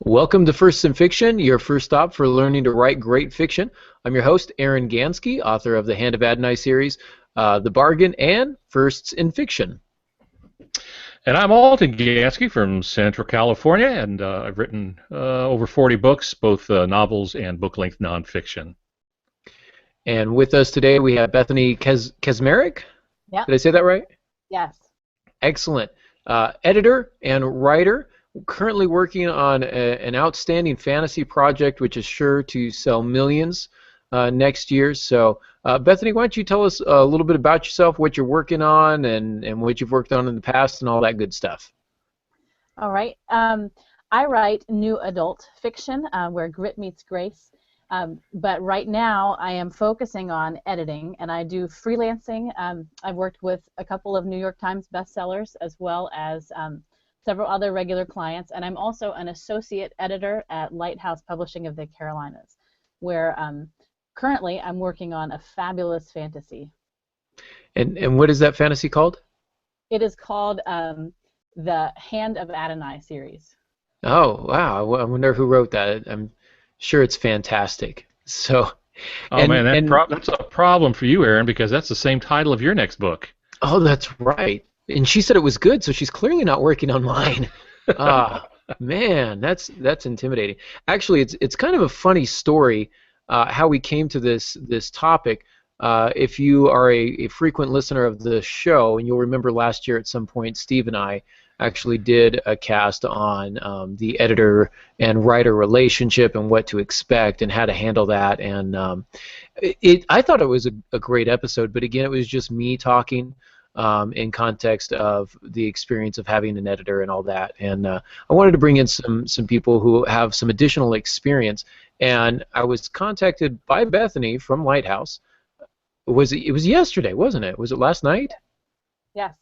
Welcome to Firsts in Fiction, your first stop for learning to write great fiction. I'm your host, Alton Gansky, author of the Hand of Adonai series, The Bargain, and Firsts in Fiction. And I'm Alton Gansky from Central California, and I've written over 40 books, both novels and book-length nonfiction. And with us today we have Bethany Kaczmarek. Yeah. Did I say that right? Yes. Excellent. Editor and writer, currently working on an outstanding fantasy project which is sure to sell millions next year. So, Bethany, why don't you tell us a little bit about yourself, what you're working on, and what you've worked on in the past, and all that good stuff. All right. I write new adult fiction where grit meets grace. But right now I am focusing on editing, and I do freelancing. I've worked with a couple of New York Times bestsellers as well as several other regular clients, and I'm also an associate editor at Lighthouse Publishing of the Carolinas, where currently I'm working on a fabulous fantasy. And what is that fantasy called? It is called the Hand of Adonai series. Oh, wow. I wonder who wrote that. I'm sure it's fantastic. So, Oh, man, that's a problem for you, Aaron, because that's the same title of your next book. Oh, that's right. And she said it was good, so she's clearly not working on mine. Man, that's intimidating. Actually, it's kind of a funny story how we came to this topic. If you are a frequent listener of the show, and you'll remember last year at some point, Steve and I actually did a cast on the editor and writer relationship and what to expect and how to handle that. And I thought it was a great episode, but again, it was just me talking in context of the experience of having an editor and all that. And I wanted to bring in some people who have some additional experience. And I was contacted by Bethany from Lighthouse. It was yesterday, wasn't it? Was it last night? Yes.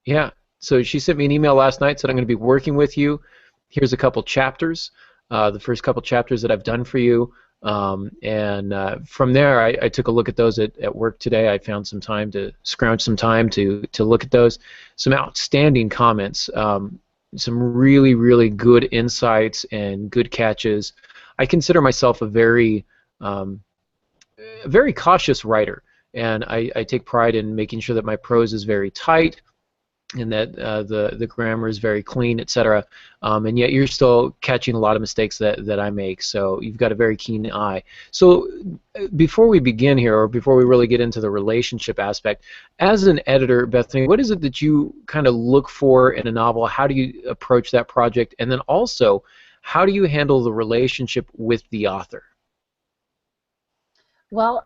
Yeah. So she sent me an email last night, said I'm going to be working with you. Here's a couple chapters, the first couple chapters that I've done for you. And from there, I took a look at those at work today. I found some time to scrounge some time to look at those. Some outstanding comments, some really, really good insights and good catches. I consider myself a very cautious writer, and I take pride in making sure that my prose is very tight, and that the grammar is very clean, etc. And yet you're still catching a lot of mistakes that I make, so you've got a very keen eye. So before we begin here, or before we really get into the relationship aspect, as an editor, Bethany, what is it that you kind of look for in a novel? How do you approach that project? And then also, how do you handle the relationship with the author? Well,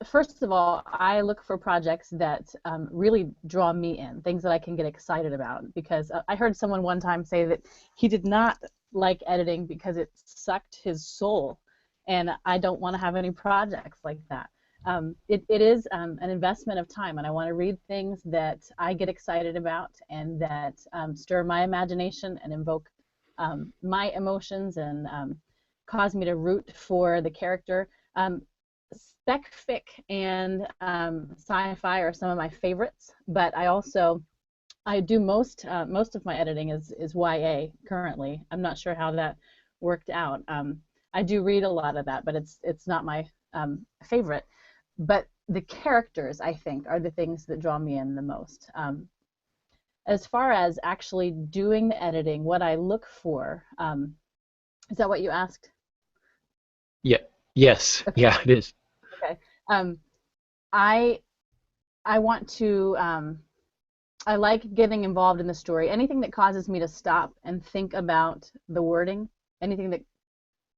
first of all, I look for projects that really draw me in, things that I can get excited about, because I heard someone one time say that he did not like editing because it sucked his soul, and I don't want to have any projects like that. It is an investment of time, and I want to read things that I get excited about and that stir my imagination and invoke my emotions and cause me to root for the character. Spec fic and sci-fi are some of my favorites, but I do most of my editing is YA currently. I'm not sure how that worked out. I do read a lot of that, but it's not my favorite. But the characters, I think, are the things that draw me in the most. As far as actually doing the editing, what I look for, is that what you asked? Yeah. Yes. Okay. Yeah, it is. Okay. I want to. I like getting involved in the story. Anything that causes me to stop and think about the wording, anything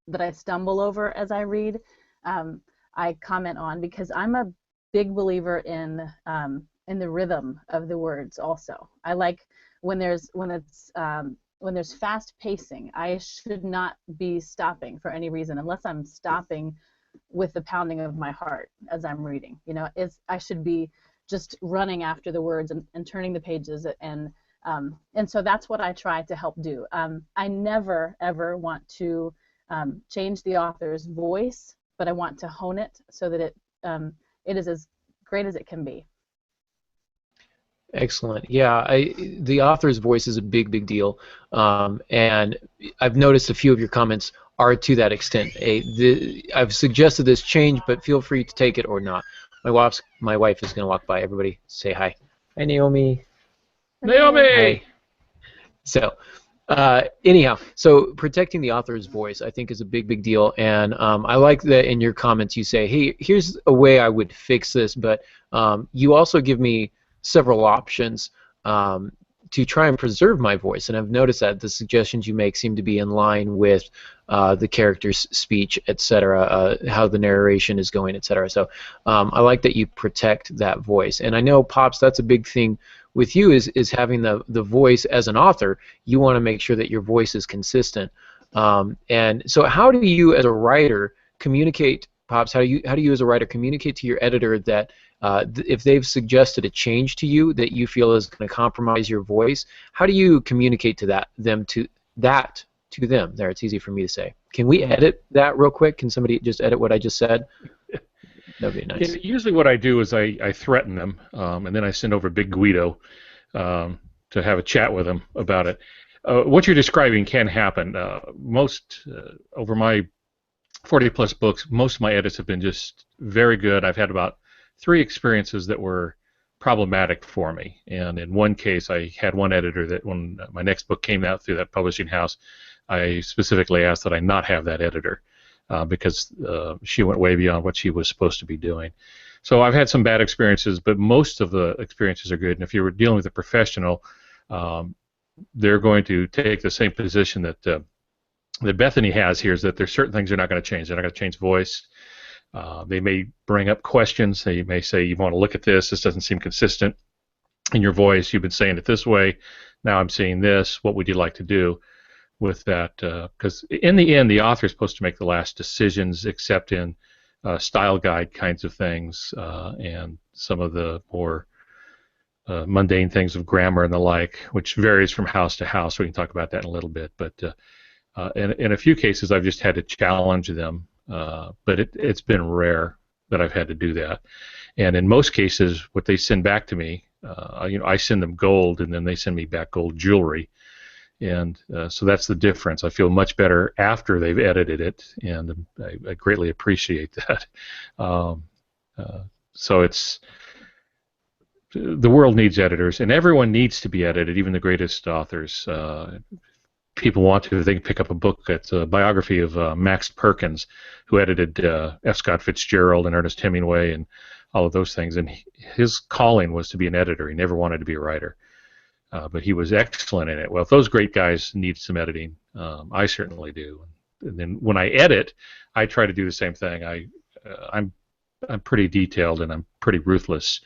that I stumble over as I read, I comment on, because I'm a big believer in the rhythm of the words. Also, I like when there's fast pacing. I should not be stopping for any reason unless I'm stopping with the pounding of my heart as I'm reading. You know, I should be just running after the words and turning the pages, and so that's what I try to help do. I never ever want to change the author's voice, but I want to hone it so that it is as great as it can be. Excellent. Yeah, the author's voice is a big, big deal, and I've noticed a few of your comments are to that extent. I've suggested this change, but feel free to take it or not. My wife is going to walk by. Everybody, say hi. Hi, Naomi. Naomi! Hi. So, anyhow, so protecting the author's voice, I think, is a big, big deal, and I like that in your comments you say, hey, here's a way I would fix this, but you also give me several options to try and preserve my voice, and I've noticed that the suggestions you make seem to be in line with the character's speech, etc., how the narration is going, etc. So I like that you protect that voice, and I know, Pops, that's a big thing with you is having the voice as an author. You want to make sure that your voice is consistent, and so how do you as a writer communicate, Pops? How do you as a writer communicate to your editor that if they've suggested a change to you that you feel is going to compromise your voice, how do you communicate to them? There, it's easy for me to say. Can we edit that real quick? Can somebody just edit what I just said? That'd be nice. Yeah, usually what I do is I threaten them, and then I send over Big Guido to have a chat with them about it. What you're describing can happen. Over my 40-plus books, most of my edits have been just very good. I've had about 3 experiences that were problematic for me, and in one case I had one editor that when my next book came out through that publishing house, I specifically asked that I not have that editor because she went way beyond what she was supposed to be doing. So I've had some bad experiences, but most of the experiences are good, and if you were dealing with a professional, they're going to take the same position that Bethany has here, is that there's certain things they're not going to change. They're not going to change voice. They may bring up questions. They may say, you want to look at this. This doesn't seem consistent in your voice. You've been saying it this way. Now I'm saying this. What would you like to do with that? Because in the end, the author is supposed to make the last decisions, except in style guide kinds of things and some of the more mundane things of grammar and the like, which varies from house to house. We can talk about that in a little bit. But in a few cases, I've just had to challenge them. But it's been rare that I've had to do that, and in most cases, what they send back to me, I send them gold, and then they send me back gold jewelry, and so that's the difference. I feel much better after they've edited it, and I greatly appreciate that. So it's the world needs editors, and everyone needs to be edited, even the greatest authors. People want to, they can pick up a book that's a biography of Max Perkins, who edited F. Scott Fitzgerald and Ernest Hemingway and all of those things. And his calling was to be an editor. He never wanted to be a writer. But he was excellent in it. Well, if those great guys need some editing, I certainly do. And then when I edit, I try to do the same thing. I'm pretty detailed and I'm pretty ruthless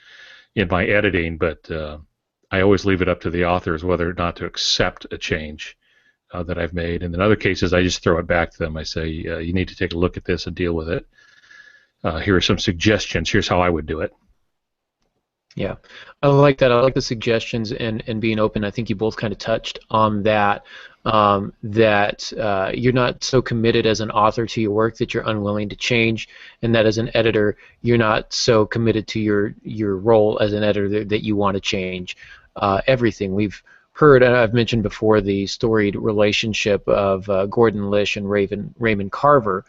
in my editing, but I always leave it up to the authors whether or not to accept a change that I've made. And in other cases, I just throw it back to them. I say, you need to take a look at this and deal with it. Here are some suggestions. Here's how I would do it. Yeah, I like that. I like the suggestions and being open. I think you both kind of touched on that, that you're not so committed as an author to your work that you're unwilling to change, and that as an editor, you're not so committed to your role as an editor that you want to change everything. We've heard, and I've mentioned before, the storied relationship of Gordon Lish and Raymond Carver,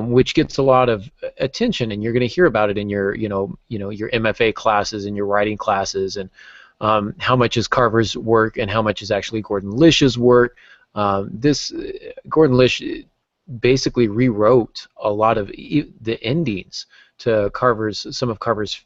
which gets a lot of attention, and you're going to hear about it in your your MFA classes and your writing classes, and how much is Carver's work and how much is actually Gordon Lish's work. Gordon Lish basically rewrote a lot of the endings to some of Carver's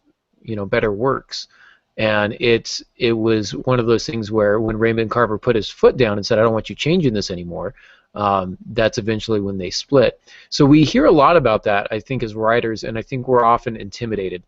better works. And it was one of those things where when Raymond Carver put his foot down and said, I don't want you changing this anymore, that's eventually when they split. So we hear a lot about that, I think, as writers, and I think we're often intimidated.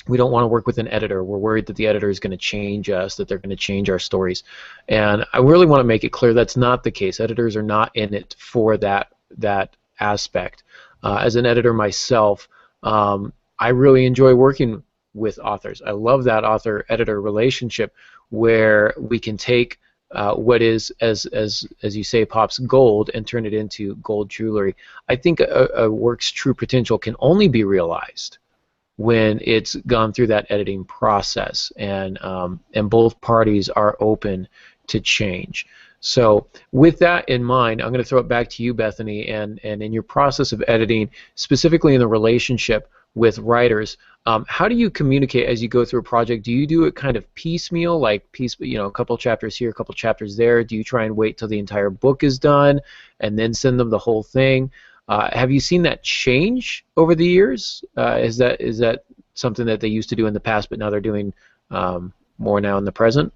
We don't want to work with an editor. We're worried that the editor is going to change us, that they're going to change our stories. And I really want to make it clear that's not the case. Editors are not in it for that aspect. As an editor myself, I really enjoy working with authors. I love that author-editor relationship where we can take what is, as you say, Pops, gold and turn it into gold jewelry. I think a work's true potential can only be realized when it's gone through that editing process, and both parties are open to change. So with that in mind, I'm going to throw it back to you, Bethany, and in your process of editing, specifically in the relationship with writers, how do you communicate as you go through a project? Do you do it kind of piecemeal, like a couple chapters here, a couple chapters there? Do you try and wait till the entire book is done and then send them the whole thing? Have you seen that change over the years? Is that something that they used to do in the past, but now they're doing more now in the present?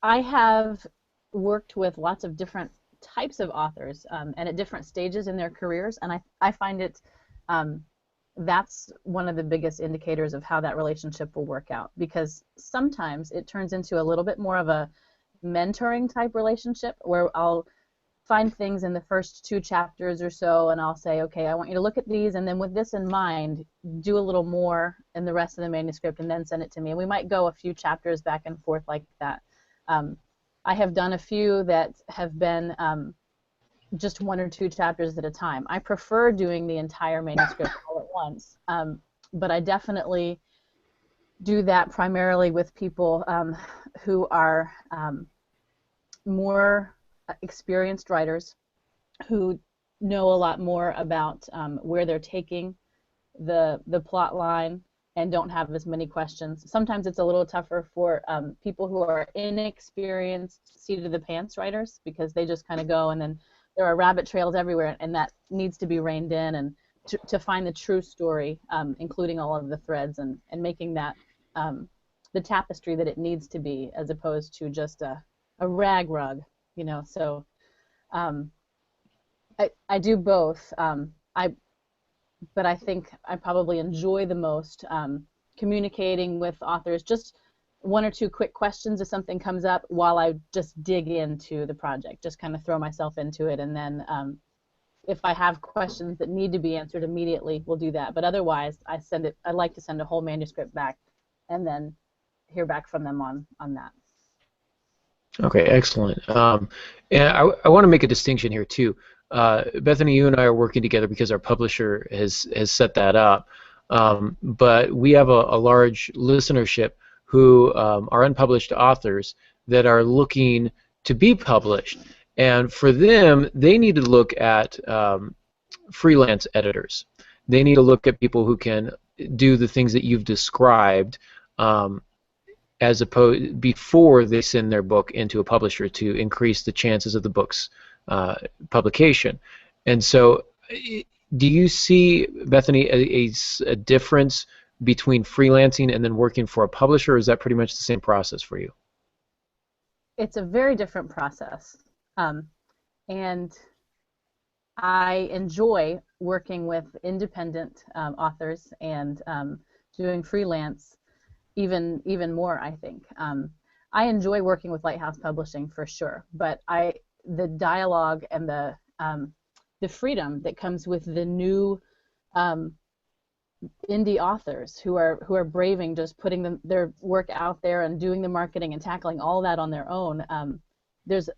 I have worked with lots of different types of authors and at different stages in their careers, and I find it that's one of the biggest indicators of how that relationship will work out, because sometimes it turns into a little bit more of a mentoring type relationship where I'll find things in the first 2 chapters or so, and I'll say, okay, I want you to look at these, and then with this in mind, do a little more in the rest of the manuscript, and then send it to me. And we might go a few chapters back and forth like that. I have done a few that have been just 1 or 2 chapters at a time. I prefer doing the entire manuscript all at once, but I definitely do that primarily with people who are more experienced writers who know a lot more about where they're taking the plot line and don't have as many questions. Sometimes it's a little tougher for people who are inexperienced, seat-of-the-pants writers, because they just kind of go, and then there are rabbit trails everywhere, and that needs to be reined in, and to find the true story, including all of the threads, and making that the tapestry that it needs to be, as opposed to just a rag rug, So I do both. But I think I probably enjoy the most communicating with authors, just 1 or 2 quick questions if something comes up, while I just dig into the project, just kind of throw myself into it, and then if I have questions that need to be answered immediately, we'll do that. But otherwise, I like to send a whole manuscript back and then hear back from them on that. Okay, excellent. And I want to make a distinction here too. Bethany, you and I are working together because our publisher has set that up. But we have a large listenership who are unpublished authors that are looking to be published. And for them, they need to look at freelance editors. They need to look at people who can do the things that you've described as opposed before they send their book into a publisher to increase the chances of the book's publication. And so do you see, Bethany, a difference between freelancing and then working for a publisher, or is that pretty much the same process for you? It's a very different process. And I enjoy working with independent authors and doing freelance even more, I think. I enjoy working with Lighthouse Publishing for sure, but the dialogue and the freedom that comes with the new indie authors who are braving just putting their work out there and doing the marketing and tackling all that on their own, there's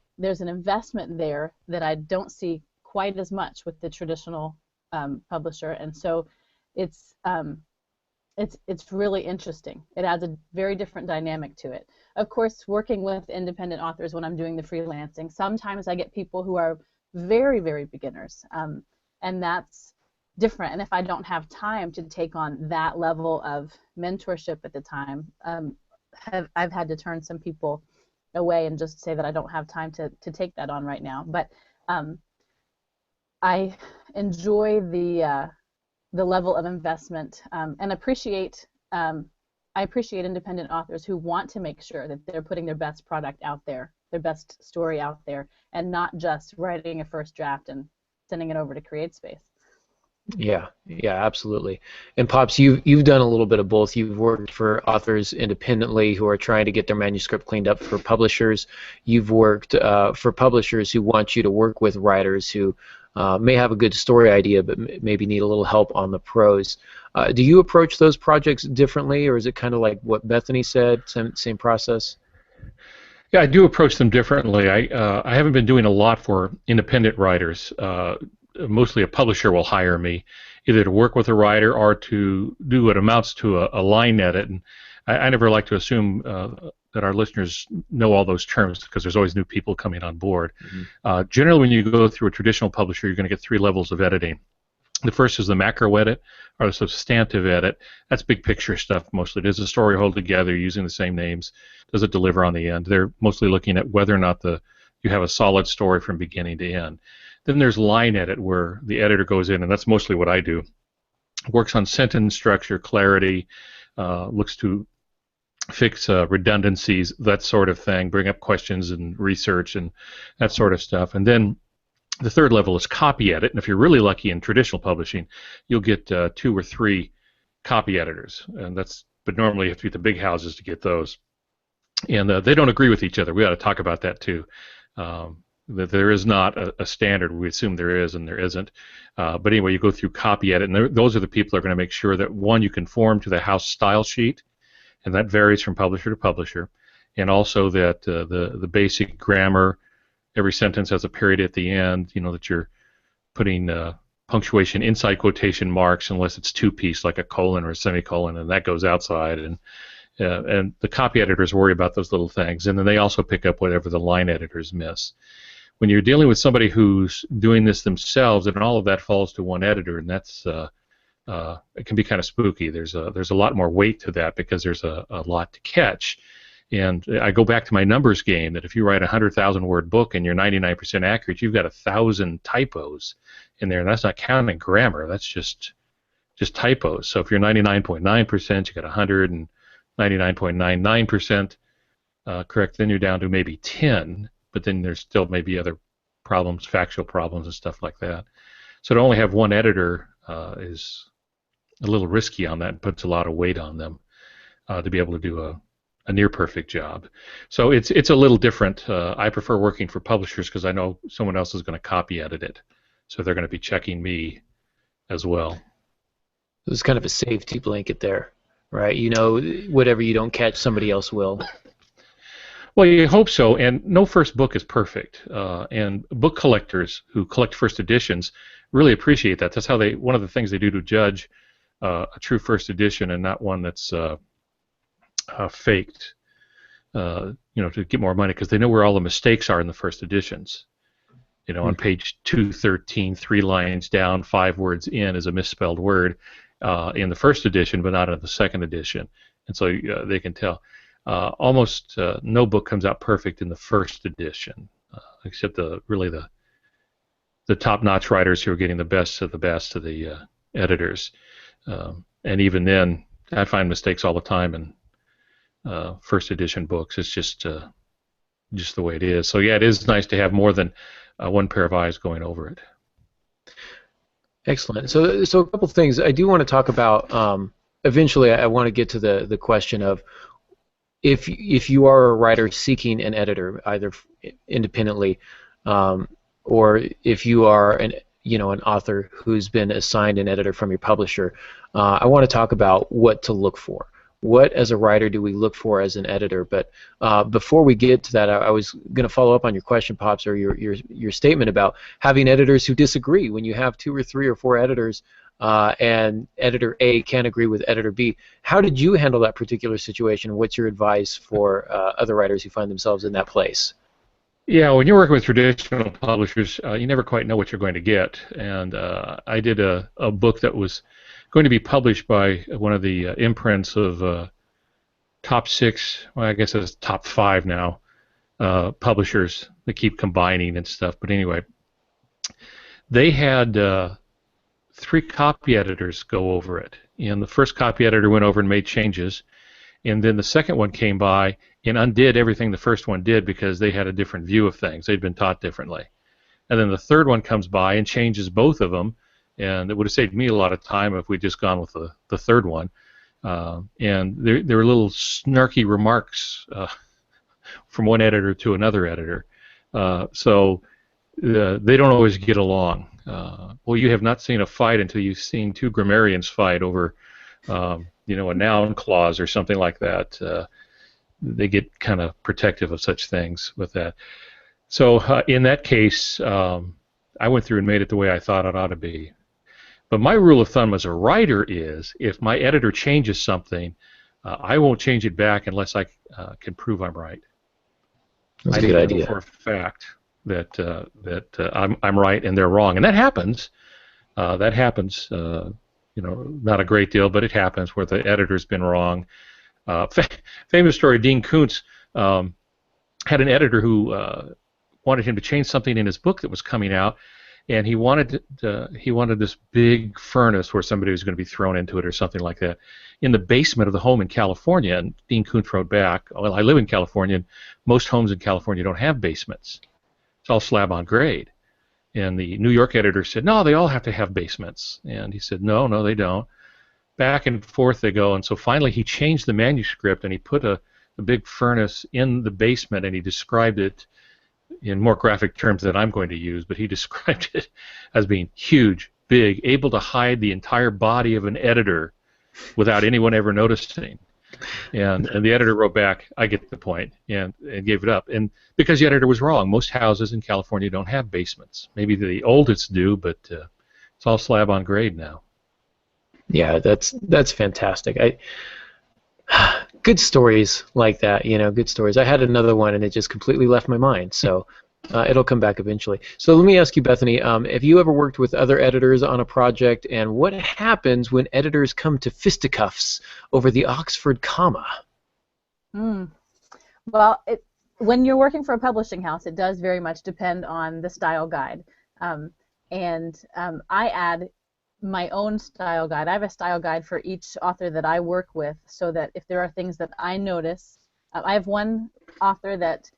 an investment there that I don't see quite as much with the traditional publisher, and so it's really interesting. It adds a very different dynamic to it. Of course, working with independent authors when I'm doing the freelancing, sometimes I get people who are very, very beginners, and that's different. And if I don't have time to take on that level of mentorship at the time, I've had to turn some people away and just say that I don't have time to take that on right now. But I enjoy the level of investment and appreciate I appreciate independent authors who want to make sure that they're putting their best product out there, their best story out there, and not just writing a first draft and sending it over to CreateSpace. Yeah, absolutely. And Pops, you've done a little bit of both. You've worked for authors independently who are trying to get their manuscript cleaned up for publishers. You've worked for publishers who want you to work with writers who may have a good story idea but maybe need a little help on the prose. Do you approach those projects differently, or is it kind of like what Bethany said, same process? Yeah, I do approach them differently. I haven't been doing a lot for independent writers. Mostly a publisher will hire me, either to work with a writer or to do what amounts to a line edit. And I never like to assume that our listeners know all those terms because there's always new people coming on board. Generally, when you go through a traditional publisher, you're going to get 3 levels of editing. The first is the macro edit, or the substantive edit. That's big picture stuff mostly. Does the story hold together using the same names? Does it deliver on the end? They're mostly looking at whether or not you have a solid story from beginning to end. Then there's line edit, where the editor goes in, and that's mostly what I do. Works on sentence structure, clarity, looks to fix redundancies, that sort of thing, bring up questions and research and that sort of stuff. And then the third level is copy edit, and if you're really lucky in traditional publishing, you'll get 2 or 3 copy editors, but normally you have to get the big houses to get those, and they don't agree with each other. We ought to talk about that too. That there is not a standard. We assume there is, and there isn't. But anyway, you go through copy edit, and those are the people that are going to make sure that, one, you conform to the house style sheet, and that varies from publisher to publisher, and also that the basic grammar. Every sentence has a period at the end, that you're putting punctuation inside quotation marks unless it's two-piece, like a colon or a semicolon, and that goes outside. And the copy editors worry about those little things, and then they also pick up whatever the line editors miss. When you're dealing with somebody who's doing this themselves, and all of that falls to one editor, and that's it can be kind of spooky. There's a lot more weight to that because there's a lot to catch. And I go back to my numbers game, that if you write a 100,000-word book and you're 99% accurate, you've got 1,000 typos in there, and that's not counting grammar. That's just typos. So if you're 99.9%, you got 100, and 99.99% correct, then you're down to maybe 10, but then there's still maybe other problems, factual problems and stuff like that. So to only have one editor is a little risky on that, and puts a lot of weight on them to be able to do a near perfect job. So it's a little different. I prefer working for publishers because I know someone else is going to copy edit it, so they're going to be checking me as well. It's kind of a safety blanket there, right? Whatever you don't catch, somebody else will. Well, you hope so, and no first book is perfect. And book collectors who collect first editions really appreciate that. That's how one of the things they do to judge a true first edition, and not one that's faked, to get more money, because they know where all the mistakes are in the first editions. On page 213, 3 lines down, 5 words in is a misspelled word in the first edition, but not in the second edition, and so they can tell. Almost no book comes out perfect in the first edition, except the top-notch writers who are getting the best of the editors, and even then, I find mistakes all the time in first edition books. It's just the way it is. So yeah, it is nice to have more than one pair of eyes going over it. Excellent. So a couple of things I do want to talk about. Eventually, I want to get to the question of if you are a writer seeking an editor, either independently, or if you are an author who's been assigned an editor from your publisher. I want to talk about what to look for. What, as a writer, do we look for as an editor? But before we get to that, I was going to follow up on your question, Pops, or your statement about having editors who disagree. When you have 2 or 3 or 4 editors, and editor A can't agree with editor B, how did you handle that particular situation? What's your advice for other writers who find themselves in that place? Yeah, when you're working with traditional publishers, you never quite know what you're going to get. And I did a book that was going to be published by one of the imprints of top 6, well, I guess it's top 5 now, publishers that keep combining and stuff. But anyway, they had 3 copy editors go over it. And the first copy editor went over and made changes. And then the second one came by and undid everything the first one did because they had a different view of things. They'd been taught differently. And then the third one comes by and changes both of them. And it would have saved me a lot of time if we'd just gone with the third one. And there were little snarky remarks from one editor to another editor. So they don't always get along. Well, you have not seen a fight until you've seen 2 grammarians fight over, a noun clause or something like that. They get kind of protective of such things with that. So in that case, I went through and made it the way I thought it ought to be. But my rule of thumb as a writer is, if my editor changes something, I won't change it back unless I can prove I'm right. That's a I good need to know idea. for a fact that I'm right and they're wrong, and that happens. That happens. Not a great deal, but it happens where the editor's been wrong. Famous story: Dean Koontz had an editor who wanted him to change something in his book that was coming out, and he wanted this big furnace where somebody was going to be thrown into it or something like that in the basement of the home in California. And Dean Koontz wrote back, "Well, I live in California, and most homes in California don't have basements. It's all slab on grade." And the New York editor said, "No, they all have to have basements." And he said, "No, they don't." Back and forth they go, and so finally he changed the manuscript and he put a big furnace in the basement, and he described it in more graphic terms than I'm going to use, but he described it as being huge, big, able to hide the entire body of an editor without anyone ever noticing. And the editor wrote back, "I get the point," and gave it up. And because the editor was wrong, most houses in California don't have basements. Maybe the oldest do, but it's all slab on grade now. Yeah, that's fantastic. Good stories like that, good stories. I had another one, and it just completely left my mind, so it'll come back eventually. So let me ask you, Bethany, have you ever worked with other editors on a project, and what happens when editors come to fisticuffs over the Oxford comma? Well, when you're working for a publishing house, it does very much depend on the style guide. I add my own style guide. I have a style guide for each author that I work with, so that if there are things that I notice, I have one author that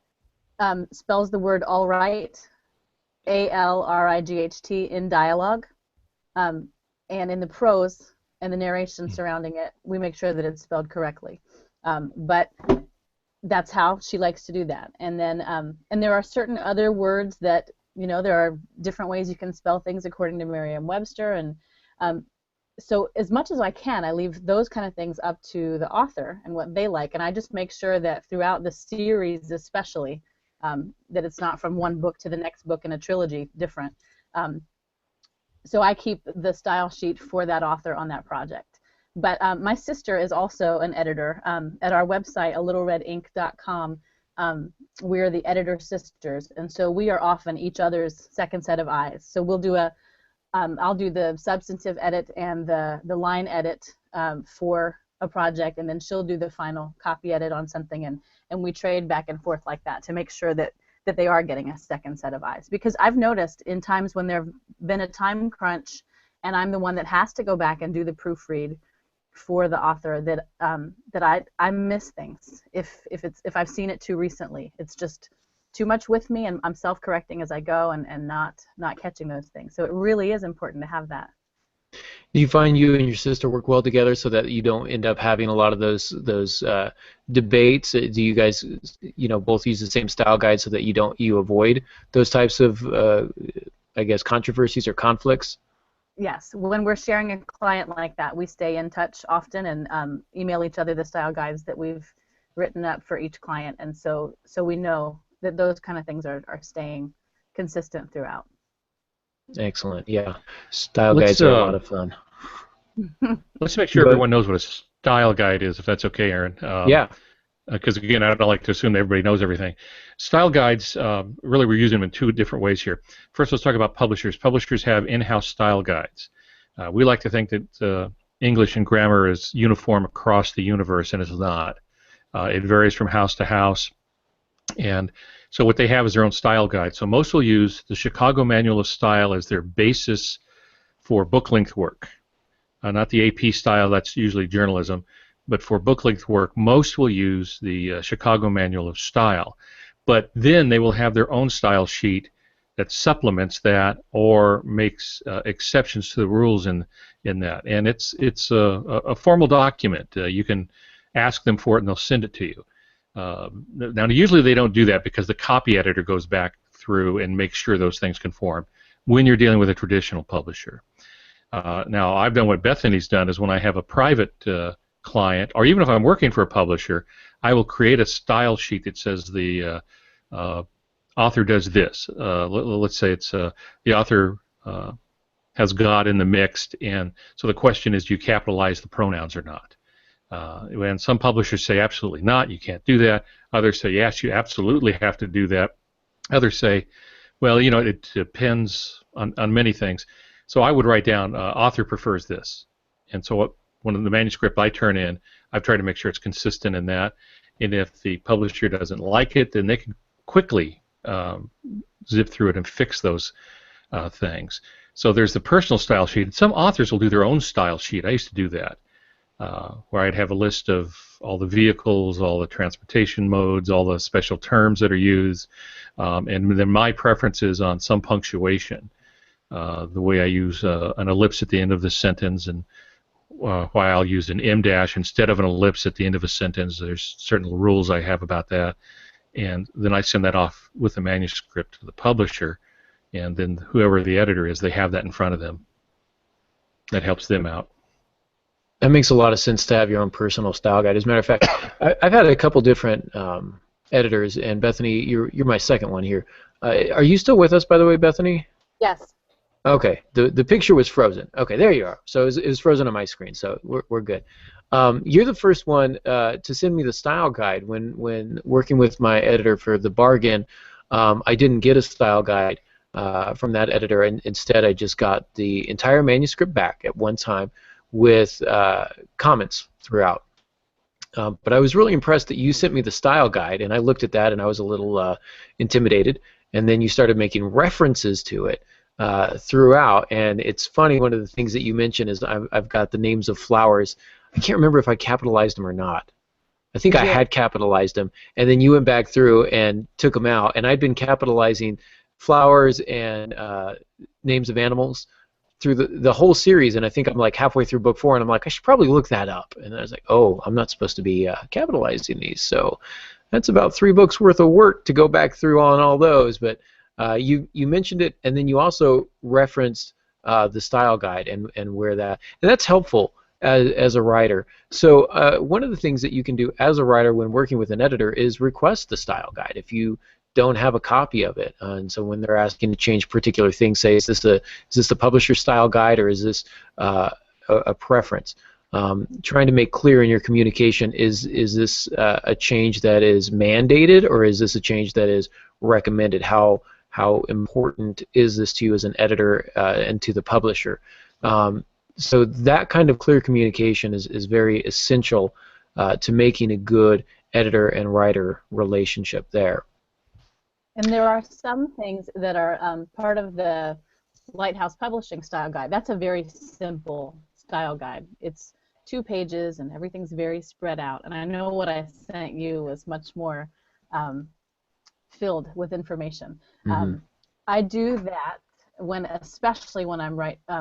spells the word all right, A-L-R-I-G-H-T, in dialogue, and in the prose and the narration surrounding it, we make sure that it's spelled correctly. But that's how she likes to do that. And then and there are certain other words that, there are different ways you can spell things according to Merriam-Webster, and so as much as I can, I leave those kind of things up to the author and what they like, and I just make sure that throughout the series especially, that it's not from one book to the next book in a trilogy different. So I keep the style sheet for that author on that project. But my sister is also an editor. At our website, alittleredink.com, we're the editor sisters, and so we are often each other's second set of eyes. So we'll do I'll do the substantive edit and the line edit for a project, and then she'll do the final copy edit on something, and we trade back and forth like that to make sure that they are getting a second set of eyes. Because I've noticed in times when there's been a time crunch and I'm the one that has to go back and do the proofread for the author, that I miss things if I've seen it too recently. It's just too much with me, and I'm self-correcting as I go, and not catching those things. So it really is important to have that. Do you find you and your sister work well together so that you don't end up having a lot of those debates? Do you guys, both use the same style guide so that you avoid those types of, controversies or conflicts? Yes, when we're sharing a client like that, we stay in touch often and email each other the style guides that we've written up for each client, and so we know that those kind of things are staying consistent throughout. Excellent. Yeah, style guides are a lot of fun. Let's make sure everyone knows what a style guide is, if that's okay, Aaron. Yeah. Because again, I don't like to assume that everybody knows everything. Style guides, really, we're using them in two different ways here. First, let's talk about publishers. Publishers have in-house style guides. We like to think that English and grammar is uniform across the universe, and it's not. It varies from house to house. And so what they have is their own style guide. So most will use the Chicago Manual of Style as their basis for book-length work. Not the AP style, that's usually journalism, but for book-length work, most will use the Chicago Manual of Style. But then they will have their own style sheet that supplements that or makes exceptions to the rules in that. And it's a formal document. You can ask them for it, and they'll send it to you. Now, usually they don't do that because the copy editor goes back through and makes sure those things conform when you're dealing with a traditional publisher. Now, I've done what Bethany's done is when I have a private client, or even if I'm working for a publisher, I will create a style sheet that says the author does this. Let's say it's the author has God in the mix, and so the question is, do you capitalize the pronouns or not? And some publishers say absolutely not, you can't do that. Others say yes, you absolutely have to do that. Others say, well, it depends on many things. So I would write down, author prefers this. And so when the manuscript I turn in, I've tried to make sure it's consistent in that. And if the publisher doesn't like it, then they can quickly zip through it and fix those things. So there's the personal style sheet. Some authors will do their own style sheet. I used to do that, where I'd have a list of all the vehicles, all the transportation modes, all the special terms that are used, and then my preferences on some punctuation, the way I use an ellipse at the end of the sentence, and why I'll use an em dash instead of an ellipse at the end of a sentence. There's certain rules I have about that, and then I send that off with the manuscript to the publisher, and then whoever the editor is, they have that in front of them. That helps them out. That makes a lot of sense to have your own personal style guide. As a matter of fact, I've had a couple different editors, and Bethany, you're my second one here. Are you still with us, by the way, Bethany? Yes. Okay. The picture was frozen. Okay, there you are. So it was frozen on my screen, so we're good. You're the first one to send me the style guide. When working with my editor for The Bargain, I didn't get a style guide from that editor, and instead I just got the entire manuscript back at one time with comments throughout. But I was really impressed that you sent me the style guide, and I looked at that and I was a little intimidated, and then you started making references to it throughout. And it's funny, one of the things that you mentioned is I've got the names of flowers. I can't remember if I capitalized them or not. I think I had capitalized them, and then you went back through and took them out, and I'd been capitalizing flowers and names of animals through the whole series, and I think I'm like halfway through book 4, and I'm like, I should probably look that up. And I was like, oh, I'm not supposed to be capitalizing these. So that's about 3 books worth of work to go back through on all those. But you mentioned it, and then you also referenced the style guide and where that, and that's helpful as a writer. So one of the things that you can do as a writer when working with an editor is request the style guide if you don't have a copy of it. And so when they're asking to change particular things, say, is this the publisher style guide, or is this a preference? Trying to make clear in your communication, is this a change that is mandated, or is this a change that is recommended? How important is this to you as an editor and to the publisher? So that kind of clear communication is very essential to making a good editor and writer relationship there. And there are some things that are part of the Lighthouse Publishing style guide. That's a very simple style guide. It's 2 pages and everything's very spread out. And I know what I sent you was much more filled with information. Mm-hmm. I do that especially when I'm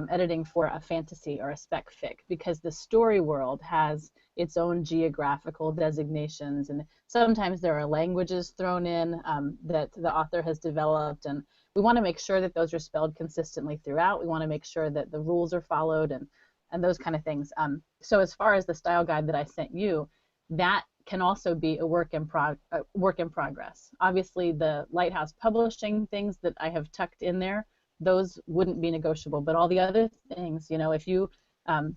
editing for a fantasy or a spec fic, because the story world has its own geographical designations, and sometimes there are languages thrown in that the author has developed, and we want to make sure that those are spelled consistently throughout. We want to make sure that the rules are followed and those kind of things. So as far as the style guide that I sent you, that can also be a work in progress. Obviously, the Lighthouse Publishing things that I have tucked in there, those wouldn't be negotiable, but all the other things, if you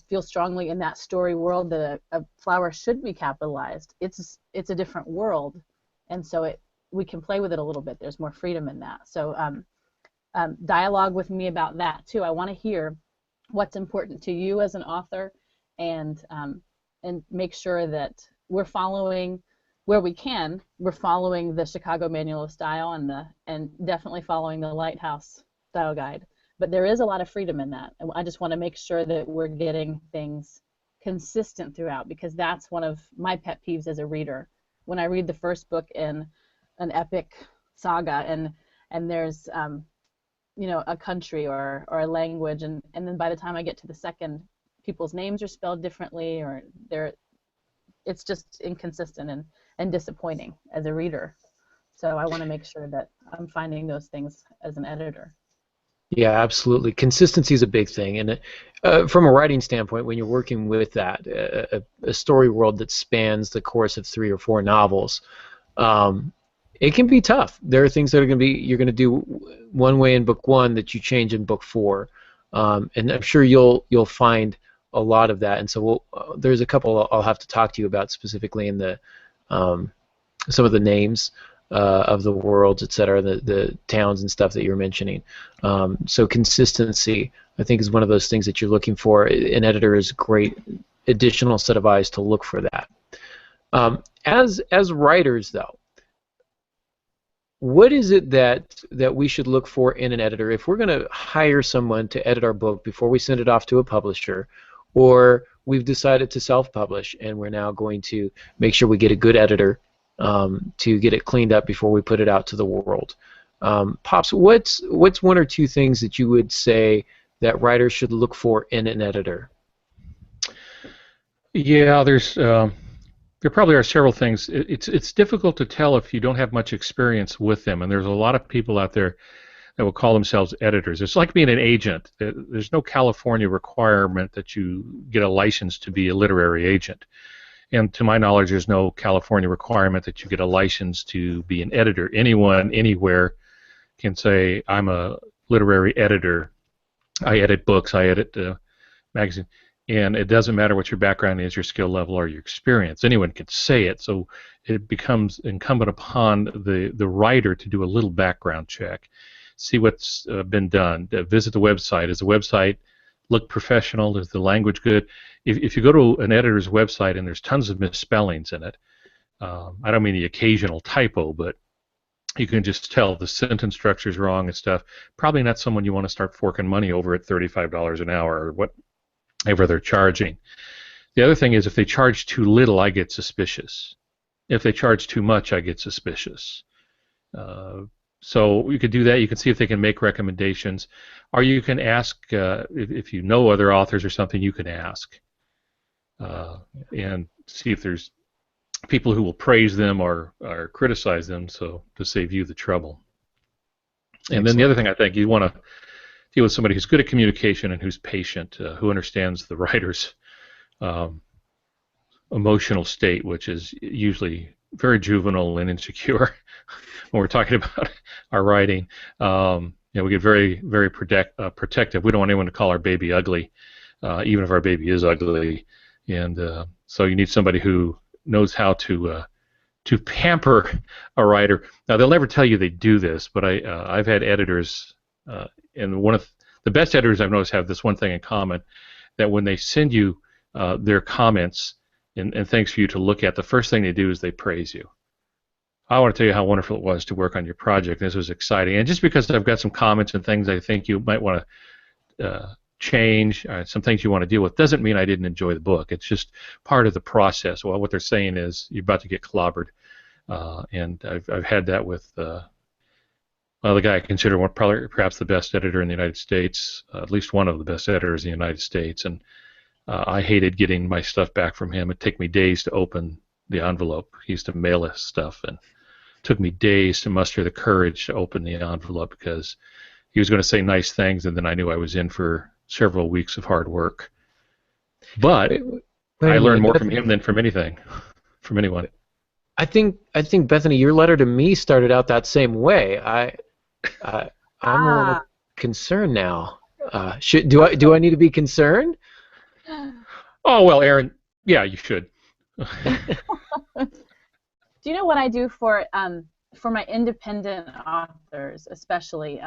feel strongly in that story world that a flower should be capitalized, it's a different world, and so we can play with it a little bit. There's more freedom in that. So dialogue with me about that too. I want to hear what's important to you as an author, and make sure that we're following, where we can, we're following the Chicago Manual of Style and definitely following the Lighthouse Style Guide. But there is a lot of freedom in that. And I just want to make sure that we're getting things consistent throughout, because that's one of my pet peeves as a reader. When I read the first book in an epic saga and there's a country or a language, and then by the time I get to the second, people's names are spelled differently, or it's just inconsistent and disappointing as a reader. So I want to make sure that I'm finding those things as an editor. Yeah, absolutely. Consistency is a big thing, and from a writing standpoint, when you're working with that, a story world that spans the course of 3 or 4 novels, it can be tough. There are things that you're going to do one way in book 1 that you change in book 4. and I'm sure you'll find a lot of that. And so there's a couple I'll have to talk to you about specifically in the some of the names of the worlds, etc., the towns and stuff that you're mentioning. So consistency, I think, is one of those things that you're looking for. An editor is a great additional set of eyes to look for that. As writers, though, what is it that we should look for in an editor if we're going to hire someone to edit our book before we send it off to a publisher, or we've decided to self-publish and we're now going to make sure we get a good editor to get it cleaned up before we put it out to the world? Pops, what's one or two things that you would say that writers should look for in an editor? Yeah, there probably are several things. It's difficult to tell if you don't have much experience with them, and there's a lot of people out there that will call themselves editors. It's like being an agent. There's no California requirement that you get a license to be a literary agent. And to my knowledge, there's no California requirement that you get a license to be an editor. Anyone, anywhere can say, I'm a literary editor. I edit books, I edit magazines. And it doesn't matter what your background is, your skill level, or your experience. Anyone can say it, so it becomes incumbent upon the writer to do a little background check, see what's been done, visit the website. Does the website look professional? Is the language good? If you go to an editor's website and there's tons of misspellings in it, I don't mean the occasional typo, but you can just tell the sentence structure is wrong and stuff, probably not someone you want to start forking money over at $35 an hour or whatever they're charging. The other thing is, if they charge too little, I get suspicious. If they charge too much, I get suspicious. So you could do that. You can see if they can make recommendations, or you can ask if you know other authors or something. You can ask and see if there's people who will praise them or criticize them, so to save you the trouble. And then the other thing, I think you want to deal with somebody who's good at communication and who's patient, who understands the writer's emotional state, which is usually very juvenile and insecure when we're talking about our writing. We get very, very protective. We don't want anyone to call our baby ugly, even if our baby is ugly. And so you need somebody who knows how to pamper a writer. Now, they'll never tell you they do this, but I've had editors, and one of the best editors I've noticed have this one thing in common, that when they send you their comments and things for you to look at, the first thing they do is they praise you. I want to tell you how wonderful it was to work on your project. This was exciting. And just because I've got some comments and things I think you might want to change, some things you want to deal with, doesn't mean I didn't enjoy the book. It's just part of the process. Well, what they're saying is you're about to get clobbered. And I've had that with the guy I consider perhaps the best editor in the United States, at least one of the best editors in the United States. And I hated getting my stuff back from him. It'd take me days to open the envelope. He used to mail us stuff, and it took me days to muster the courage to open the envelope because he was going to say nice things, and then I knew I was in for several weeks of hard work. But I learned more from him than from anything, from anyone. I think Bethany, your letter to me started out that same way. I'm a little concerned now. Do I need to be concerned? Oh well, Aaron. Yeah, you should. Do you know what I do for my independent authors, especially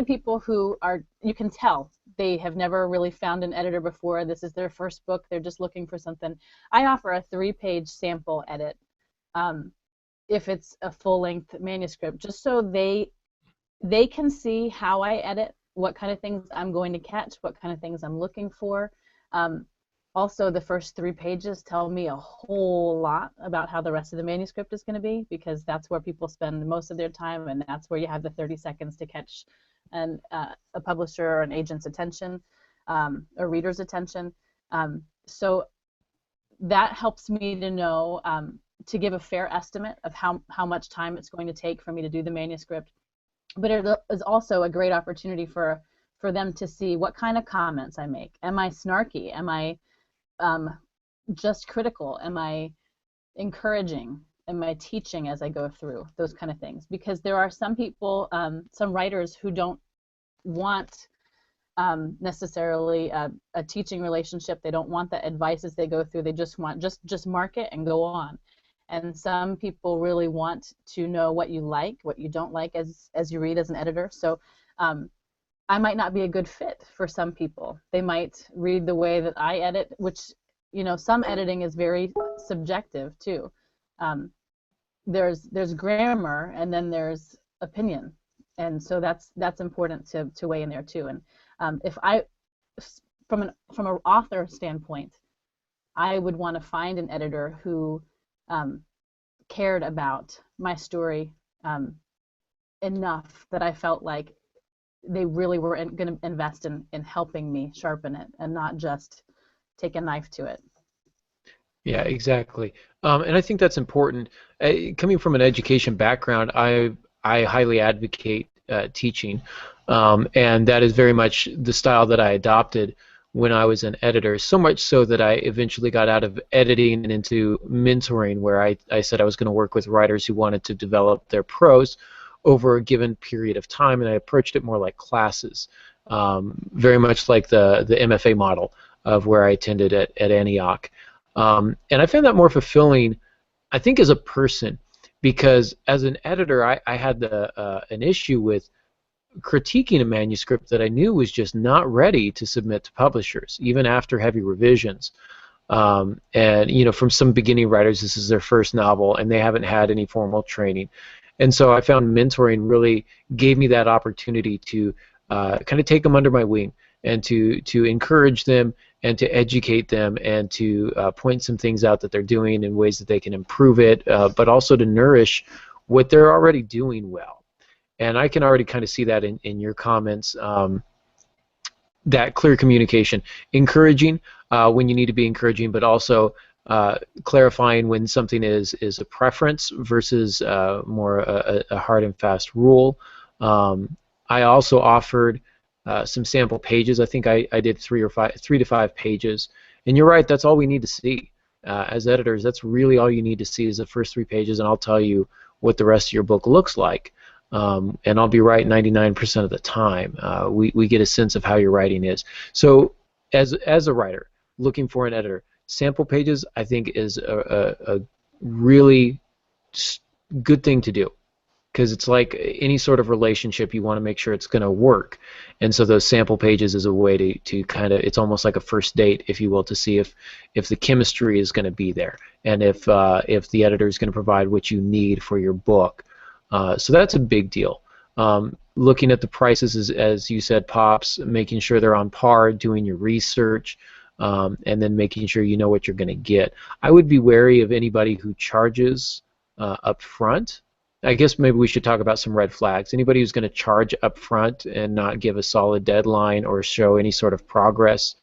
people who are, you can tell they have never really found an editor before. This is their first book. They're just looking for something. I offer a 3-page sample edit if it's a full-length manuscript, just so they can see how I edit, what kind of things I'm going to catch, what kind of things I'm looking for. Also, the first 3 pages tell me a whole lot about how the rest of the manuscript is going to be, because that's where people spend most of their time, and that's where you have the 30 seconds to catch a publisher or an agent's attention, or reader's attention. So that helps me to know, to give a fair estimate of how much time it's going to take for me to do the manuscript. But it is also a great opportunity for them to see what kind of comments I make. Am I snarky? Am I just critical? Am I encouraging? Am I teaching as I go through? Those kind of things. Because there are some people, some writers who don't want necessarily a teaching relationship. They don't want the advice as they go through. They just want just mark it and go on. And some people really want to know what you like, what you don't like as you read as an editor. So I might not be a good fit for some people. They might read the way that I edit, which, you know, some editing is very subjective too. There's grammar, and then there's opinion, and so that's important to weigh in there too. And if I, from an author standpoint, I would want to find an editor who cared about my story enough that I felt like they really were going to invest in helping me sharpen it and not just take a knife to it. Yeah, exactly. And I think that's important. Coming from an education background, I highly advocate teaching, and that is very much the style that I adopted when I was an editor, so much so that I eventually got out of editing and into mentoring, where I said I was going to work with writers who wanted to develop their prose over a given period of time, and I approached it more like classes, very much like the MFA model of where I attended at Antioch. And I found that more fulfilling, I think, as a person, because as an editor, I had an issue with critiquing a manuscript that I knew was just not ready to submit to publishers, even after heavy revisions. And you know, from some beginning writers, this is their first novel, and they haven't had any formal training. And so I found mentoring really gave me that opportunity to kind of take them under my wing and to encourage them and to educate them and to point some things out that they're doing in ways that they can improve it, but also to nourish what they're already doing well. And I can already kind of see that in your comments, that clear communication, encouraging when you need to be encouraging, but also clarifying when something is a preference versus more a hard and fast rule. I also offered some sample pages. I think I did 3 to 5 pages. And you're right, that's all we need to see. As editors, that's really all you need to see is the first 3 pages, and I'll tell you what the rest of your book looks like. And I'll be right 99% of the time. We get a sense of how your writing is. So as a writer looking for an editor, sample pages I think is a really good thing to do, because it's like any sort of relationship, you want to make sure it's going to work. And so those sample pages is a way to kind of, it's almost like a first date, if you will, to see if the chemistry is going to be there, and if the editor is going to provide what you need for your book. So that's a big deal. Looking at the prices, as you said, Pops, making sure they're on par, doing your research, and then making sure you know what you're going to get. I would be wary of anybody who charges up front. I guess maybe we should talk about some red flags. Anybody who's going to charge up front and not give a solid deadline or show any sort of progress.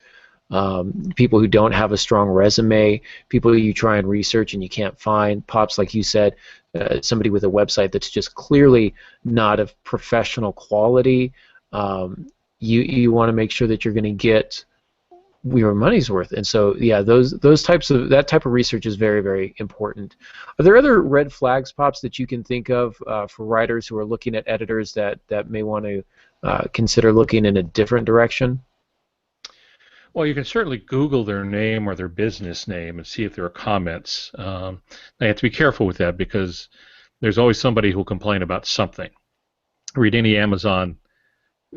People who don't have a strong resume, people you try and research and you can't find. Pops, like you said, somebody with a website that's just clearly not of professional quality. You want to make sure that you're going to get your money's worth, and so yeah, that type of research is very, very important. Are there other red flags, Pops, that you can think of for writers who are looking at editors that may want to consider looking in a different direction? Well, you can certainly Google their name or their business name and see if there are comments. Now, you have to be careful with that, because there's always somebody who will complain about something. Read any Amazon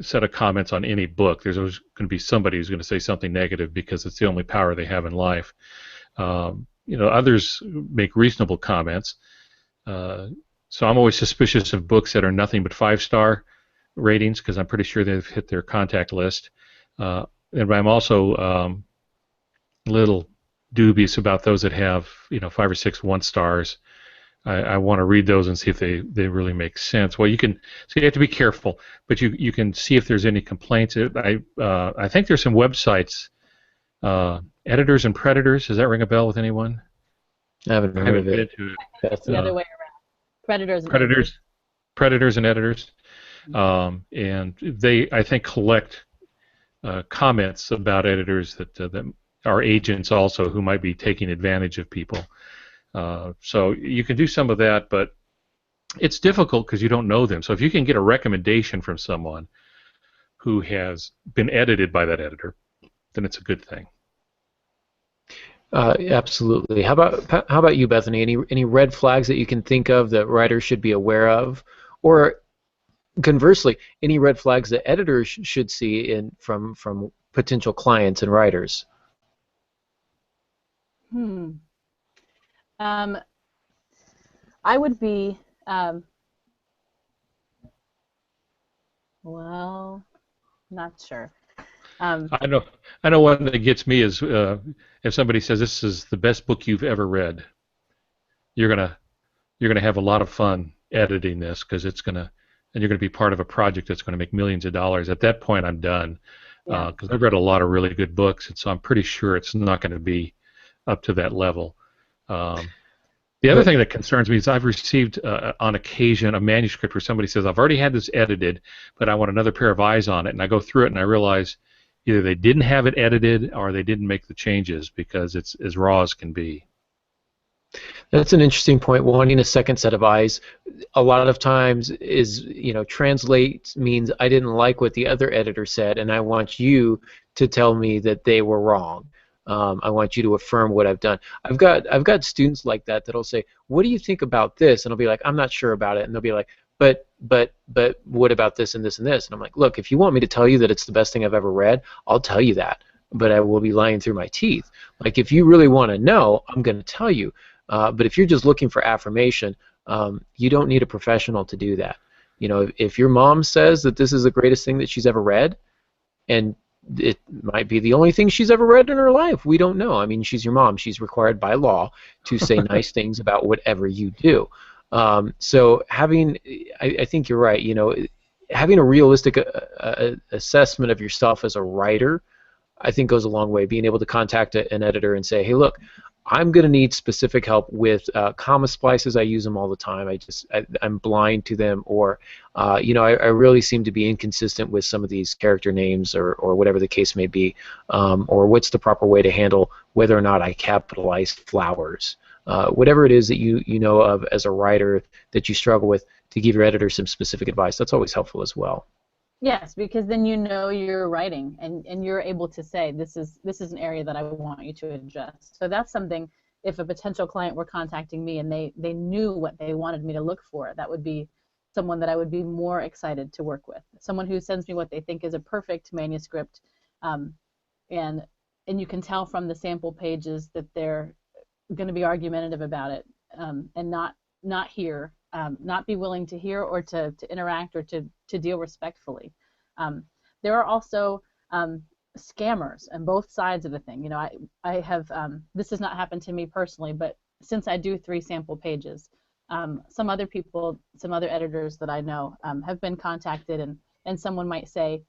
set of comments on any book. There's always going to be somebody who's going to say something negative, because it's the only power they have in life. You know, others make reasonable comments. So I'm always suspicious of books that are nothing but 5-star ratings, because I'm pretty sure they've hit their contact list. And I'm also a little dubious about those that have, 5 or 6 1-stars. I want to read those and see if they really make sense. Well, so you have to be careful, but you can see if there's any complaints. I think there's some websites, Editors and Predators. Does that ring a bell with anyone? I haven't heard of it. It's the other way around. Predators and Editors. And they, I think, collect comments about editors that are agents also who might be taking advantage of people. So you can do some of that, but it's difficult because you don't know them. So if you can get a recommendation from someone who has been edited by that editor, then it's a good thing. Absolutely. How about you, Bethany? Any red flags that you can think of that writers should be aware of, or conversely, any red flags that editors should see from potential clients and writers? I would be well, not sure. I know one that gets me is if somebody says this is the best book you've ever read, you're gonna have a lot of fun editing this because you're gonna be part of a project that's gonna make millions of dollars. At that point, I'm done because I've read a lot of really good books, and so I'm pretty sure it's not going to be up to that level. The other thing that concerns me is I've received on occasion a manuscript where somebody says, I've already had this edited, but I want another pair of eyes on it, and I go through it and I realize either they didn't have it edited or they didn't make the changes because it's as raw as can be. That's an interesting point. Wanting a second set of eyes, a lot of times translate means I didn't like what the other editor said, and I want you to tell me that they were wrong. I want you to affirm what I've done. I've got students like that that'll say, "What do you think about this?" And I'll be like, "I'm not sure about it." And they'll be like, "But what about this and this and this?" And I'm like, "Look, if you want me to tell you that it's the best thing I've ever read, I'll tell you that. But I will be lying through my teeth. Like if you really want to know, I'm going to tell you. But if you're just looking for affirmation, you don't need a professional to do that. You know, if your mom says that this is the greatest thing that she's ever read, and it might be the only thing she's ever read in her life. We don't know. I mean, she's your mom. She's required by law to say nice things about whatever you do. So I think you're right. You know, having a realistic assessment of yourself as a writer, I think goes a long way. Being able to contact an editor and say, hey, look, I'm going to need specific help with comma splices. I use them all the time. I'm blind to them, or I really seem to be inconsistent with some of these character names, or whatever the case may be, or what's the proper way to handle whether or not I capitalize flowers. Whatever it is that you know of as a writer that you struggle with, to give your editor some specific advice. That's always helpful as well. Yes, because then you know you're writing, and you're able to say this is an area that I want you to adjust. So that's something. If a potential client were contacting me and they knew what they wanted me to look for, that would be someone that I would be more excited to work with. Someone who sends me what they think is a perfect manuscript, and you can tell from the sample pages that they're going to be argumentative about it, and not hear. Not be willing to hear or to interact or to deal respectfully. There are also scammers on both sides of the thing. You know, I have this has not happened to me personally, but since I do 3 sample pages, some other people, some other editors that I know have been contacted, and someone might say,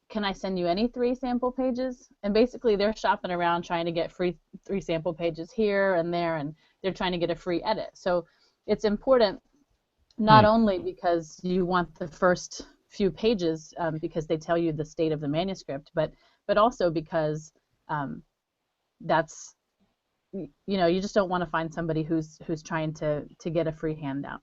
can I send you any 3 sample pages? And basically they're shopping around trying to get free 3 sample pages here and there, and they're trying to get a free edit. So it's important, not only because you want the first few pages because they tell you the state of the manuscript, but also because that's, you just don't want to find somebody who's trying to get a free handout.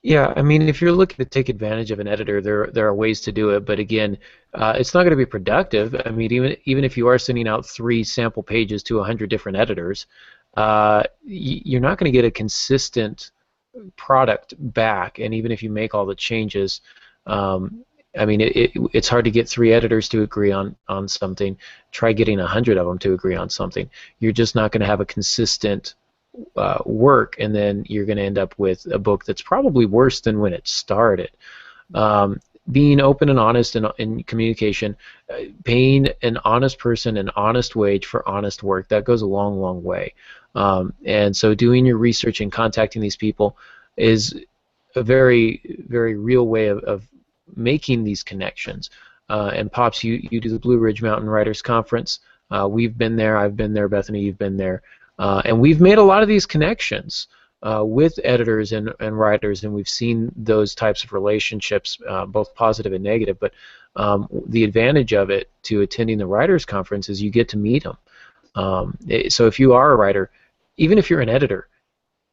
Yeah, I mean, if you're looking to take advantage of an editor, there are ways to do it, but again, it's not going to be productive. I mean, even if you are sending out 3 sample pages to 100 different editors, you're not going to get a consistent product back. And even if you make all the changes, I mean, it's hard to get 3 editors to agree on something. Try getting 100 of them to agree on something. You're just not going to have a consistent work, and then you're going to end up with a book that's probably worse than when it started. Being open and honest in communication, paying an honest person an honest wage for honest work, that goes a long, long way. And so doing your research and contacting these people is a very, very real way of making these connections. And Pops, you do the Blue Ridge Mountain Writers Conference. We've been there. I've been there. Bethany, you've been there. And we've made a lot of these connections with editors and writers, and we've seen those types of relationships, both positive and negative. But the advantage of it to attending the Writers Conference is you get to meet them. So if you are a writer, even if you're an editor,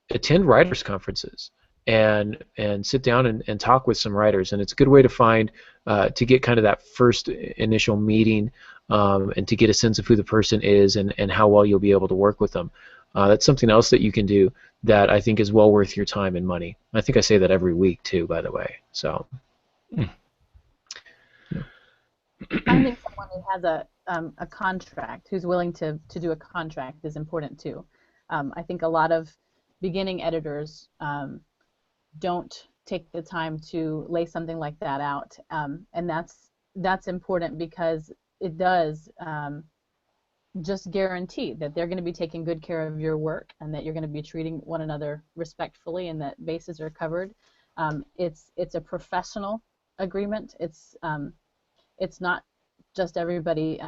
attend writers' conferences. and sit down and talk with some writers. And it's a good way to find to get kind of that first initial meeting and to get a sense of who the person is and how well you'll be able to work with them. That's something else that you can do that I think is well worth your time and money. I think I say that every week too, by the way. So finding someone who has a contract, who's willing to do a contract, is important too. I think a lot of beginning editors don't take the time to lay something like that out, and that's important because it does just guarantee that they're going to be taking good care of your work and that you're going to be treating one another respectfully and that bases are covered. It's a professional agreement. It's not just everybody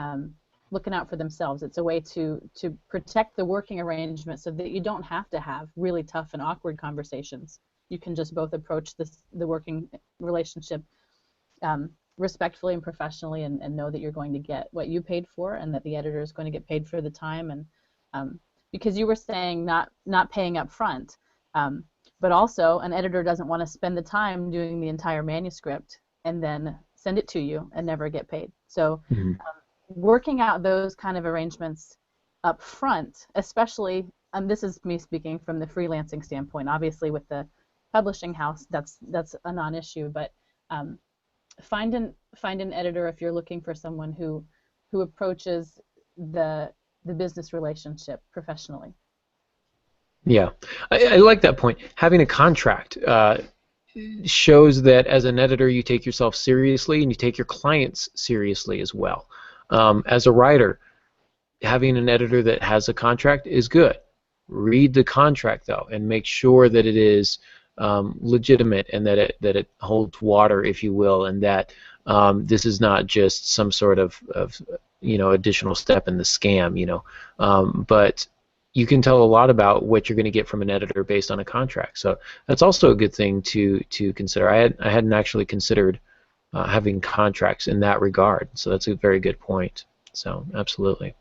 looking out for themselves. It's a way to protect the working arrangement so that you don't have to have really tough and awkward conversations. You can just both approach the working relationship respectfully and professionally, and know that you're going to get what you paid for, and that the editor is going to get paid for the time. And because you were saying not paying up front, but also an editor doesn't want to spend the time doing the entire manuscript and then send it to you and never get paid. So working out those kind of arrangements up front, especially, and this is me speaking from the freelancing standpoint. Obviously, with the publishing house, that's a non-issue, but find an editor if you're looking for someone who approaches the business relationship professionally. Yeah, I like that point. Having a contract shows that as an editor you take yourself seriously and you take your clients seriously as well. As a writer, having an editor that has a contract is good. Read the contract though and make sure that it is legitimate and that it holds water, if you will, and that this is not just some sort of additional step in the scam, but you can tell a lot about what you're going to get from an editor based on a contract. So that's also a good thing to consider. I hadn't actually considered having contracts in that regard, so that's a very good point. So absolutely.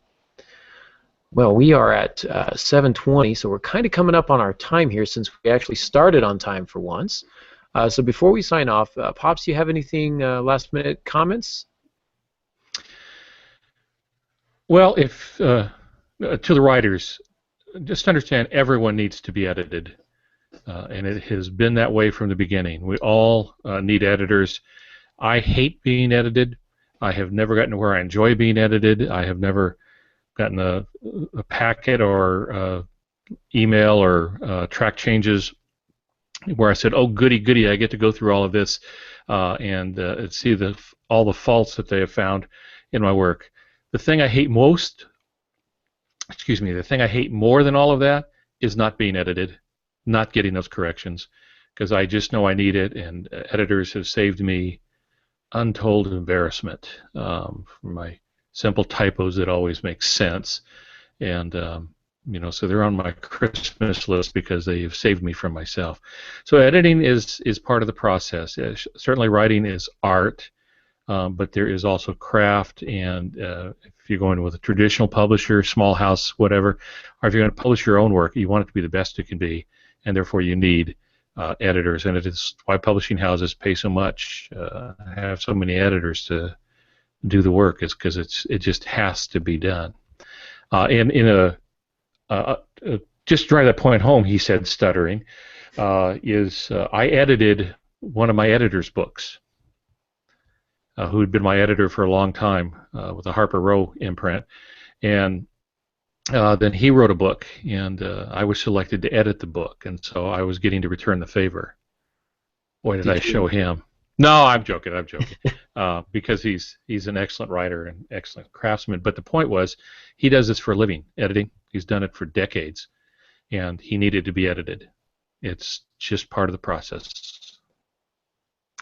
Well, we are at 7:20, so we're kind of coming up on our time here since we actually started on time for once. So before we sign off, Pops, do you have anything last-minute comments? Well, if to the writers, just understand everyone needs to be edited, and it has been that way from the beginning. We all need editors. I hate being edited. I have never gotten to where I enjoy being edited. I have never gotten a packet or email or track changes where I said, "Oh, goody, goody! I get to go through all of this and see all the faults that they have found in my work." The thing I hate most, the thing I hate more than all of that is not being edited, not getting those corrections, because I just know I need it, and editors have saved me untold embarrassment for my simple typos that always make sense, and so they're on my Christmas list because they have saved me from myself. So editing is part of the process. Certainly writing is art, but there is also craft, and if you're going with a traditional publisher, small house, whatever, or if you're going to publish your own work, you want it to be the best it can be, and therefore you need editors, and it is why publishing houses pay so much, have so many editors to do the work, is because it just has to be done. And just to drive that point home, he said, stuttering, I edited one of my editor's books, who had been my editor for a long time with the Harper Row imprint, and then he wrote a book, and I was selected to edit the book, and so I was getting to return the favor. Boy, did I show him. No, I'm joking, because he's an excellent writer and excellent craftsman, but the point was, he does this for a living, editing. He's done it for decades, and he needed to be edited. It's just part of the process.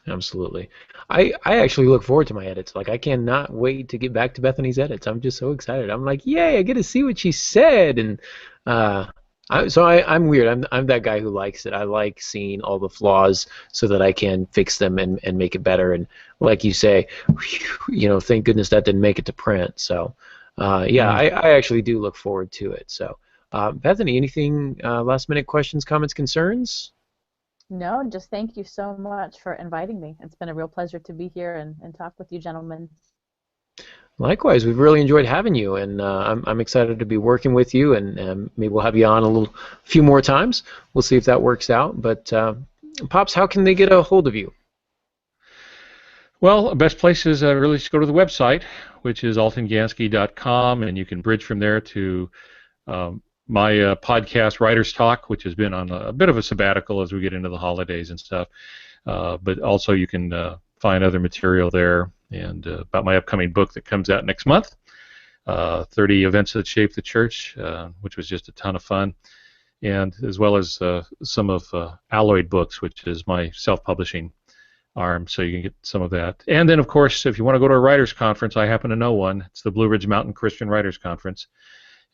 Absolutely. I actually look forward to my edits. Like, I cannot wait to get back to Bethany's edits. I'm just so excited. I'm like, yay, I get to see what she said. And I'm weird. I'm that guy who likes it. I like seeing all the flaws so that I can fix them and make it better. And like you say, thank goodness that didn't make it to print. So, I actually do look forward to it. So, Bethany, anything last-minute questions, comments, concerns? No, just thank you so much for inviting me. It's been a real pleasure to be here and talk with you gentlemen. Likewise, we've really enjoyed having you, and I'm excited to be working with you, and maybe we'll have you on a few more times. We'll see if that works out. But Pops, how can they get a hold of you? Well, the best place is really just go to the website, which is altongansky.com, and you can bridge from there to my podcast, Writer's Talk, which has been on a bit of a sabbatical as we get into the holidays and stuff. But also you can find other material there, and about my upcoming book that comes out next month, 30 Events That Shaped the Church, which was just a ton of fun, and as well as some of Alloyed Books, which is my self-publishing arm, so you can get some of that. And then, of course, if you want to go to a writers' conference, I happen to know one. It's the Blue Ridge Mountain Christian Writers Conference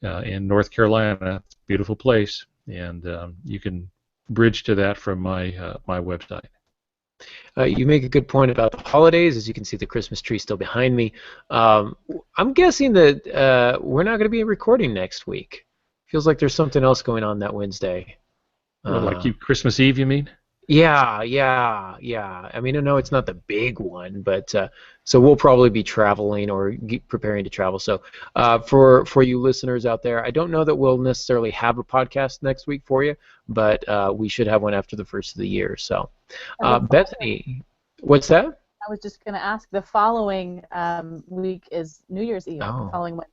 in North Carolina. It's a beautiful place, and you can bridge to that from my my website. You make a good point about the holidays. As you can see, the Christmas tree still behind me. I'm guessing that we're not going to be recording next week. Feels like there's something else going on that Wednesday. Like Christmas Eve, you mean? Yeah. I mean, I know it's not the big one, but so we'll probably be traveling or preparing to travel. So for you listeners out there, I don't know that we'll necessarily have a podcast next week for you, but we should have one after the first of the year. So, Bethany, what's that? I was just going to ask, the following week is New Year's Eve, the following Wednesday.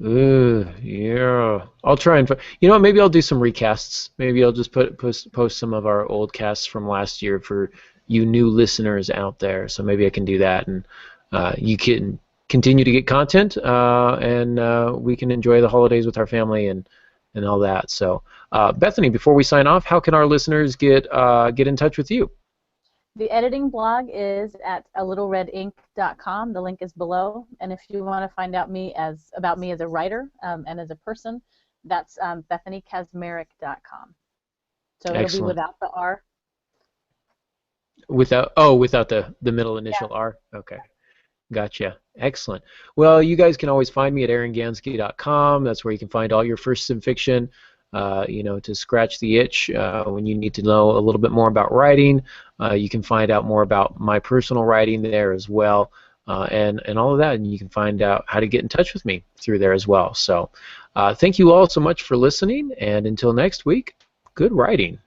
Yeah. I'll try and you know what? Maybe I'll do some recasts. Maybe I'll just post some of our old casts from last year for you new listeners out there. So maybe I can do that, and you can continue to get content, and we can enjoy the holidays with our family and all that. So, Bethany, before we sign off, how can our listeners get in touch with you? The editing blog is at alittleredink.com. The link is below. And if you want to find out about me as a writer and as a person, that's BethanyKaczmarek.com. So Excellent. It'll be without the R. Without the middle initial R? Okay. Gotcha. Excellent. Well, you guys can always find me at aarongansky.com. That's where you can find all your first sim fiction. To scratch the itch when you need to know a little bit more about writing. You can find out more about my personal writing there as well, and all of that, and you can find out how to get in touch with me through there as well. So thank you all so much for listening, and until next week, good writing.